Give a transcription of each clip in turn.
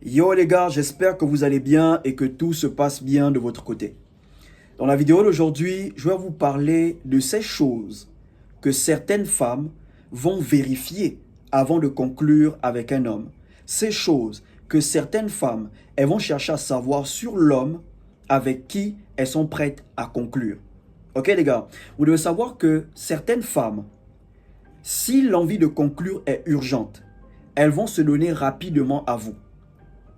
Yo les gars, j'espère que vous allez bien et que tout se passe bien de votre côté. Dans la vidéo d'aujourd'hui, je vais vous parler de ces choses que certaines femmes vont vérifier avant de conclure avec un homme. Ces choses que certaines femmes, elles vont chercher à savoir sur l'homme avec qui elles sont prêtes à conclure. Ok les gars, vous devez savoir que certaines femmes, si l'envie de conclure est urgente, elles vont se donner rapidement à vous.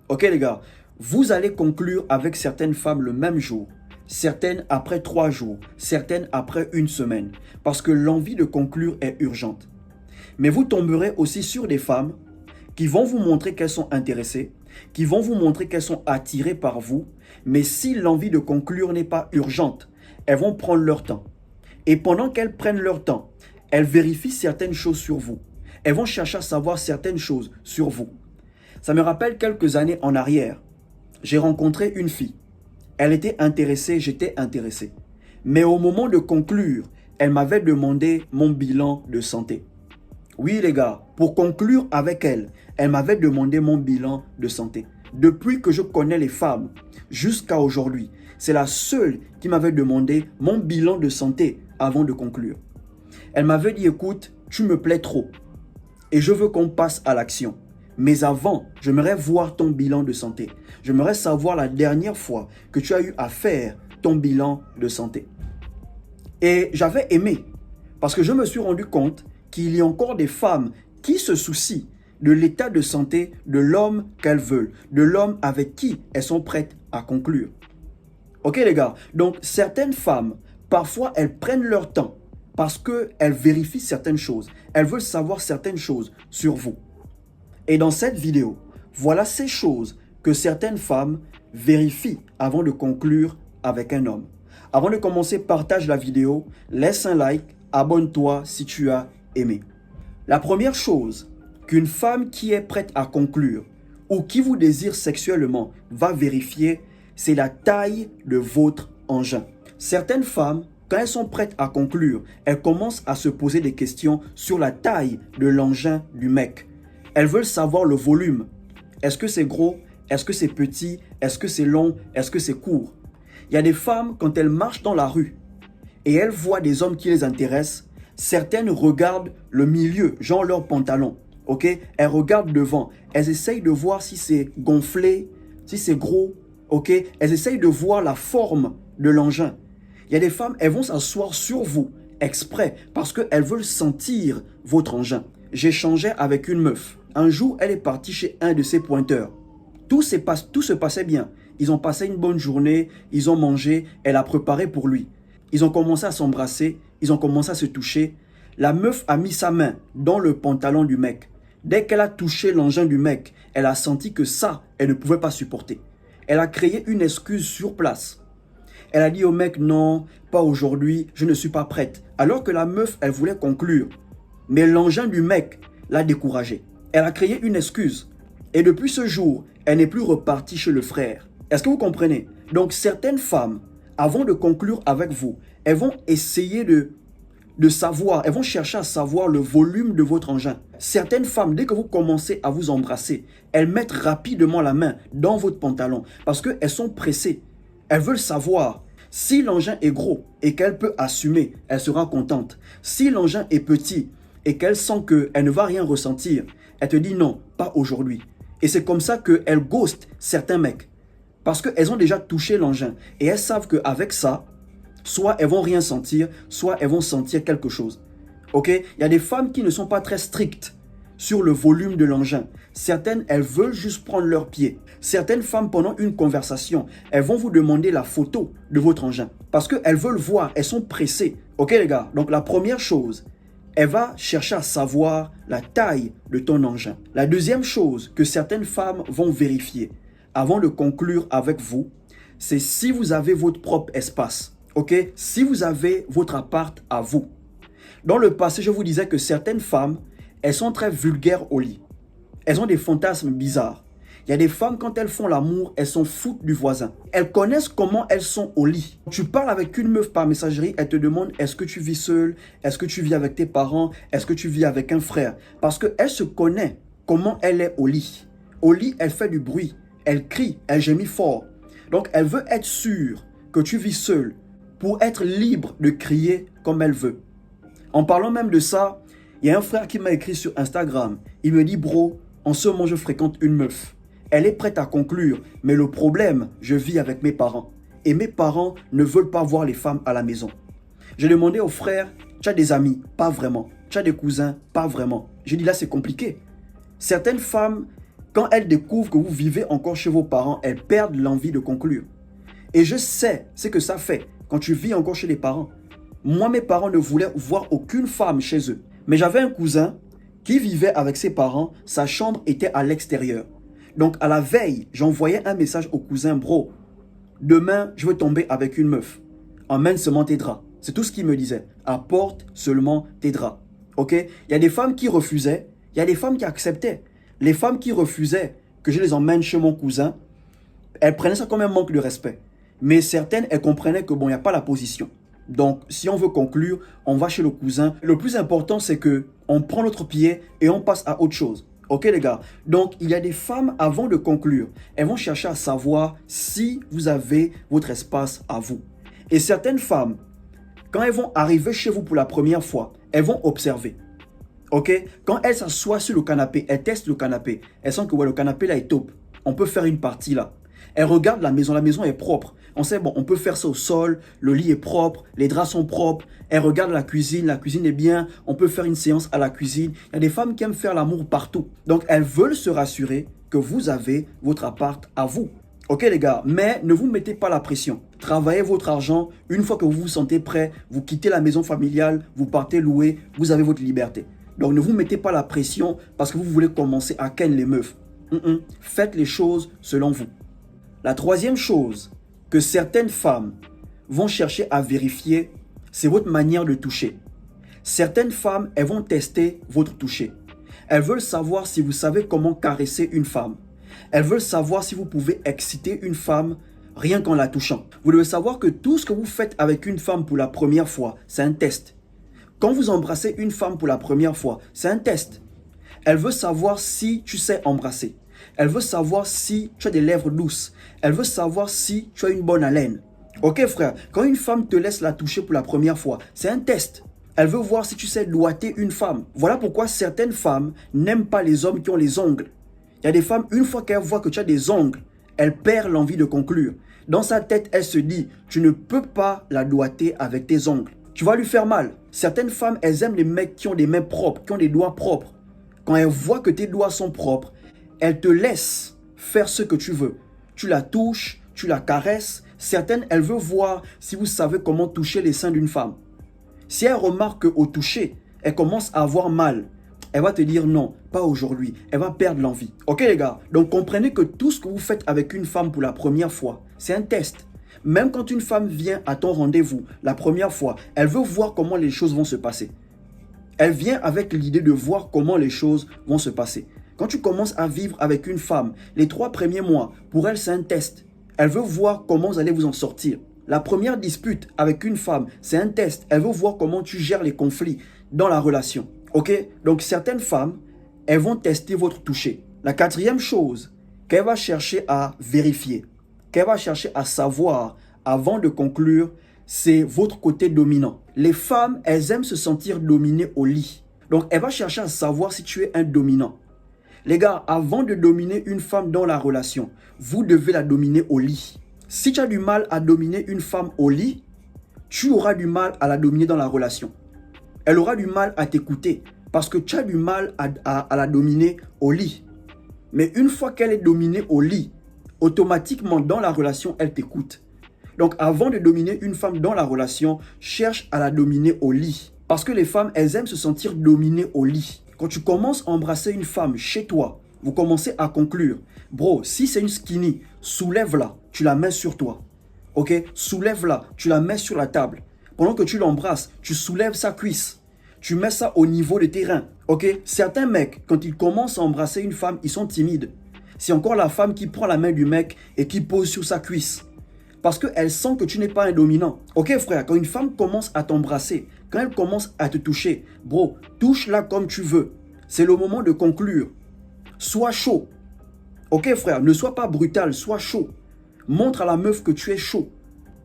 Ok les gars, vous allez conclure avec certaines femmes le même jour, certaines après 3 jours, certaines après 1 semaine, parce que l'envie de conclure est urgente. Mais vous tomberez aussi sur des femmes qui vont vous montrer qu'elles sont intéressées, qui vont vous montrer qu'elles sont attirées par vous, mais si l'envie de conclure n'est pas urgente, elles vont prendre leur temps. Et pendant qu'elles prennent leur temps, elles vérifient certaines choses sur vous. Elles vont chercher à savoir certaines choses sur vous. Ça me rappelle quelques années en arrière. J'ai rencontré une fille. Elle était intéressée, j'étais intéressé. Mais au moment de conclure, elle m'avait demandé mon bilan de santé. Oui les gars, pour conclure avec elle, elle m'avait demandé mon bilan de santé. Depuis que je connais les femmes jusqu'à aujourd'hui, c'est la seule qui m'avait demandé mon bilan de santé avant de conclure. Elle m'avait dit, écoute, tu me plais trop et je veux qu'on passe à l'action. Mais avant, j'aimerais voir ton bilan de santé. J'aimerais savoir la dernière fois que tu as eu à faire ton bilan de santé. Et j'avais aimé, parce que je me suis rendu compte qu'il y a encore des femmes qui se soucient de l'état de santé de l'homme qu'elles veulent, de l'homme avec qui elles sont prêtes à conclure. Ok les gars, donc certaines femmes, parfois elles prennent leur temps parce qu'elles vérifient certaines choses. Elles veulent savoir certaines choses sur vous. Et dans cette vidéo, voilà ces choses que certaines femmes vérifient avant de conclure avec un homme. Avant de commencer, partage la vidéo, laisse un like, abonne-toi si tu as aimé. La première chose qu'une femme qui est prête à conclure ou qui vous désire sexuellement va vérifier, c'est la taille de votre engin. Certaines femmes, quand elles sont prêtes à conclure, elles commencent à se poser des questions sur la taille de l'engin du mec. Elles veulent savoir le volume. Est-ce que c'est gros? Est-ce que c'est petit? Est-ce que c'est long? Est-ce que c'est court? Il y a des femmes, quand elles marchent dans la rue et elles voient des hommes qui les intéressent, certaines regardent le milieu, genre leur pantalon. Ok? Elles regardent devant. Elles essayent de voir si c'est gonflé, si c'est gros. Ok? Elles essayent de voir la forme de l'engin. Il y a des femmes, elles vont s'asseoir sur vous exprès parce qu'elles veulent sentir votre engin. J'échangeais avec une meuf. Un jour, elle est partie chez un de ses pointeurs. Tout se passait bien. Ils ont passé une bonne journée, ils ont mangé, elle a préparé pour lui. Ils ont commencé à s'embrasser, ils ont commencé à se toucher. La meuf a mis sa main dans le pantalon du mec. Dès qu'elle a touché l'engin du mec, elle a senti que ça, elle ne pouvait pas supporter. Elle a créé une excuse sur place. Elle a dit au mec, non, pas aujourd'hui, je ne suis pas prête. Alors que la meuf, elle voulait conclure. Mais l'engin du mec l'a découragée. Elle a créé une excuse. Et depuis ce jour, elle n'est plus repartie chez le frère. Est-ce que vous comprenez? Donc certaines femmes, avant de conclure avec vous, elles vont essayer de savoir, elles vont chercher à savoir le volume de votre engin. Certaines femmes, dès que vous commencez à vous embrasser, elles mettent rapidement la main dans votre pantalon parce qu'elles sont pressées. Elles veulent savoir si l'engin est gros et qu'elle peut assumer, elle sera contente. Si l'engin est petit et qu'elle sent qu'elle ne va rien ressentir, elle te dit non, pas aujourd'hui. Et c'est comme ça qu'elle ghost certains mecs. Parce qu'elles ont déjà touché l'engin. Et elles savent qu'avec ça, soit elles vont rien sentir, soit elles vont sentir quelque chose. Ok? Il y a des femmes qui ne sont pas très strictes sur le volume de l'engin. Certaines, elles veulent juste prendre leurs pieds. Certaines femmes, pendant une conversation, elles vont vous demander la photo de votre engin. Parce qu'elles veulent voir, elles sont pressées. Ok les gars? Donc la première chose, elle va chercher à savoir la taille de ton engin. La deuxième chose que certaines femmes vont vérifier avant de conclure avec vous, c'est si vous avez votre propre espace. Ok? Si vous avez votre appart à vous. Dans le passé, je vous disais que certaines femmes, elles sont très vulgaires au lit. Elles ont des fantasmes bizarres. Il y a des femmes, quand elles font l'amour, elles s'en foutent du voisin. Elles connaissent comment elles sont au lit. Tu parles avec une meuf par messagerie, elle te demande est-ce que tu vis seule? Est-ce que tu vis avec tes parents? Est-ce que tu vis avec un frère? Parce qu'elle se connaît comment elle est au lit. Au lit, elle fait du bruit, elle crie, elle gémit fort. Donc, elle veut être sûre que tu vis seul pour être libre de crier comme elle veut. En parlant même de ça, il y a un frère qui m'a écrit sur Instagram. Il me dit, bro, en ce moment, je fréquente une meuf. Elle est prête à conclure, mais le problème, je vis avec mes parents. Et mes parents ne veulent pas voir les femmes à la maison. J'ai demandé au frère, tu as des amis? Pas vraiment. Tu as des cousins? Pas vraiment. J'ai dit, là, c'est compliqué. Certaines femmes, quand elles découvrent que vous vivez encore chez vos parents, elles perdent l'envie de conclure. Et je sais ce que ça fait quand tu vis encore chez les parents. Moi, mes parents ne voulaient voir aucune femme chez eux. Mais j'avais un cousin qui vivait avec ses parents. Sa chambre était à l'extérieur. Donc, à la veille, j'envoyais un message au cousin, bro, demain, je veux tomber avec une meuf. Emmène seulement tes draps. C'est tout ce qu'il me disait. Apporte seulement tes draps. Ok? Il y a des femmes qui refusaient. Il y a des femmes qui acceptaient. Les femmes qui refusaient que je les emmène chez mon cousin, elles prenaient ça comme un manque de respect. Mais certaines, elles comprenaient que bon, il n'y a pas la position. Donc, si on veut conclure, on va chez le cousin. Le plus important, c'est que on prend notre pied et on passe à autre chose. Ok les gars? Donc, il y a des femmes, avant de conclure, elles vont chercher à savoir si vous avez votre espace à vous. Et certaines femmes, quand elles vont arriver chez vous pour la première fois, elles vont observer. Ok? Quand elles s'assoient sur le canapé, elles testent le canapé. Elles sentent que ouais, le canapé là est top. On peut faire une partie là. Elles regardent la maison est propre. On sait, bon, on peut faire ça au sol, le lit est propre, les draps sont propres. Elles regardent la cuisine est bien, on peut faire une séance à la cuisine. Il y a des femmes qui aiment faire l'amour partout. Donc, elles veulent se rassurer que vous avez votre appart à vous. Ok les gars, mais ne vous mettez pas la pression. Travaillez votre argent. Une fois que vous vous sentez prêt, vous quittez la maison familiale, vous partez louer, vous avez votre liberté. Donc, ne vous mettez pas la pression parce que vous voulez commencer à ken les meufs. Faites les choses selon vous. La troisième chose que certaines femmes vont chercher à vérifier, c'est votre manière de toucher. Certaines femmes, elles vont tester votre toucher. Elles veulent savoir si vous savez comment caresser une femme. Elles veulent savoir si vous pouvez exciter une femme rien qu'en la touchant. Vous devez savoir que tout ce que vous faites avec une femme pour la première fois, c'est un test. Quand vous embrassez une femme pour la première fois, c'est un test. Elle veut savoir si tu sais embrasser. Elle veut savoir si tu as des lèvres douces. Elle veut savoir si tu as une bonne haleine. Ok frère, quand une femme te laisse la toucher pour la première fois, c'est un test. Elle veut voir si tu sais doigter une femme. Voilà pourquoi certaines femmes n'aiment pas les hommes qui ont les ongles. Il y a des femmes, une fois qu'elles voient que tu as des ongles, elles perdent l'envie de conclure. Dans sa tête, elle se dit, tu ne peux pas la doigter avec tes ongles. Tu vas lui faire mal. Certaines femmes, elles aiment les mecs qui ont des mains propres, qui ont des doigts propres. Quand elles voient que tes doigts sont propres, elles te laissent faire ce que tu veux. Tu la touches, tu la caresses. Certaines, elles veulent voir si vous savez comment toucher les seins d'une femme. Si elle remarque qu'au toucher, elle commence à avoir mal, elle va te dire non, pas aujourd'hui. Elle va perdre l'envie. Ok les gars? Donc comprenez que tout ce que vous faites avec une femme pour la première fois, c'est un test. Même quand une femme vient à ton rendez-vous la première fois, elle veut voir comment les choses vont se passer. Elle vient avec l'idée de voir comment les choses vont se passer. Quand tu commences à vivre avec une femme, les 3 premiers mois, pour elle, c'est un test. Elle veut voir comment vous allez vous en sortir. La première dispute avec une femme, c'est un test. Elle veut voir comment tu gères les conflits dans la relation. Ok? Donc, certaines femmes, elles vont tester votre toucher. La 4e chose qu'elle va chercher à vérifier, qu'elle va chercher à savoir avant de conclure, c'est votre côté dominant. Les femmes, elles aiment se sentir dominées au lit. Donc, elle va chercher à savoir si tu es un dominant. Les gars, avant de dominer une femme dans la relation, vous devez la dominer au lit. Si tu as du mal à dominer une femme au lit, tu auras du mal à la dominer dans la relation. Elle aura du mal à t'écouter parce que tu as du mal à la dominer au lit. Mais une fois qu'elle est dominée au lit, automatiquement dans la relation, elle t'écoute. Donc avant de dominer une femme dans la relation, cherche à la dominer au lit. Parce que les femmes, elles aiment se sentir dominées au lit. Quand tu commences à embrasser une femme chez toi, vous commencez à conclure. Bro, si c'est une skinny, soulève-la, tu la mets sur toi. Ok? Soulève-la, tu la mets sur la table. Pendant que tu l'embrasses, tu soulèves sa cuisse. Tu mets ça au niveau de tes reins. Ok? Certains mecs, quand ils commencent à embrasser une femme, ils sont timides. C'est encore la femme qui prend la main du mec et qui pose sur sa cuisse. Parce qu'elle sent que tu n'es pas un dominant. Ok frère, quand une femme commence à t'embrasser, quand elle commence à te toucher, bro, touche-la comme tu veux. C'est le moment de conclure. Sois chaud. Ok frère, ne sois pas brutal, sois chaud. Montre à la meuf que tu es chaud,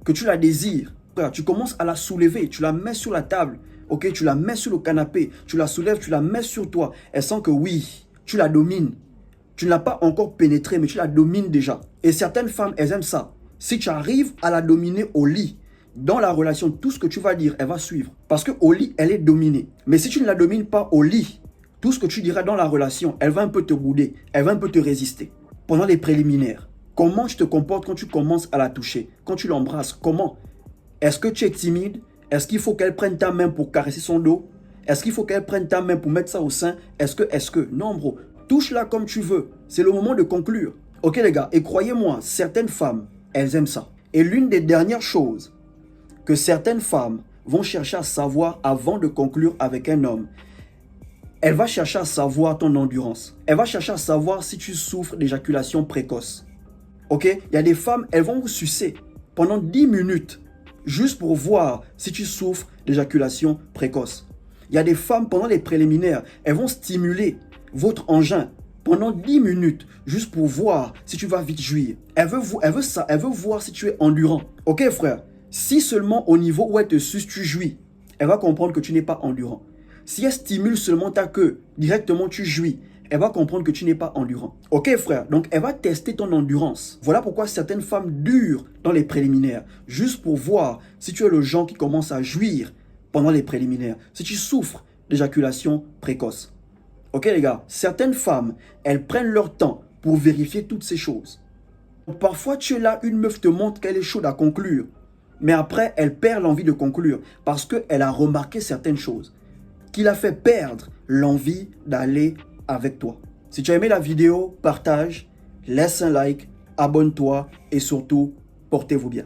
que tu la désires. Frère, tu commences à la soulever, tu la mets sur la table. Ok, tu la mets sur le canapé, tu la soulèves, tu la mets sur toi. Elle sent que oui, tu la domines. Tu ne l'as pas encore pénétrée, mais tu la domines déjà. Et certaines femmes, elles aiment ça. Si tu arrives à la dominer au lit, dans la relation, tout ce que tu vas dire, elle va suivre. Parce qu'au lit, elle est dominée. Mais si tu ne la domines pas au lit, tout ce que tu diras dans la relation, elle va un peu te bouder, elle va un peu te résister. Pendant les préliminaires, comment tu te comportes quand tu commences à la toucher, quand tu l'embrasses, comment? Est-ce que tu es timide? Est-ce qu'il faut qu'elle prenne ta main pour caresser son dos? Est-ce qu'il faut qu'elle prenne ta main pour mettre ça au sein? Est-ce que? Non bro, touche-la comme tu veux. C'est le moment de conclure. Ok les gars, et croyez-moi, certaines femmes, elles aiment ça. Et l'une des dernières choses que certaines femmes vont chercher à savoir avant de conclure avec un homme, elle va chercher à savoir ton endurance. Elle va chercher à savoir si tu souffres d'éjaculation précoce. Ok? Il y a des femmes, elles vont vous sucer pendant 10 minutes juste pour voir si tu souffres d'éjaculation précoce. Il y a des femmes, pendant les préliminaires, elles vont stimuler votre engin pendant 10 minutes juste pour voir si tu vas vite jouir. Elle veut voir si tu es endurant. Ok frère? Si seulement au niveau où elle te suce, tu jouis, elle va comprendre que tu n'es pas endurant. Si elle stimule seulement ta queue, directement tu jouis, elle va comprendre que tu n'es pas endurant. Ok frère, donc elle va tester ton endurance. Voilà pourquoi certaines femmes durent dans les préliminaires, juste pour voir si tu es le genre qui commence à jouir pendant les préliminaires, si tu souffres d'éjaculation précoce. Ok les gars, certaines femmes, elles prennent leur temps pour vérifier toutes ces choses. Parfois tu es là, une meuf te montre qu'elle est chaude à conclure, mais après elle perd l'envie de conclure parce qu'elle a remarqué certaines choses qui l'a fait perdre l'envie d'aller avec toi. Si tu as aimé la vidéo, partage, laisse un like, abonne-toi et surtout, portez-vous bien.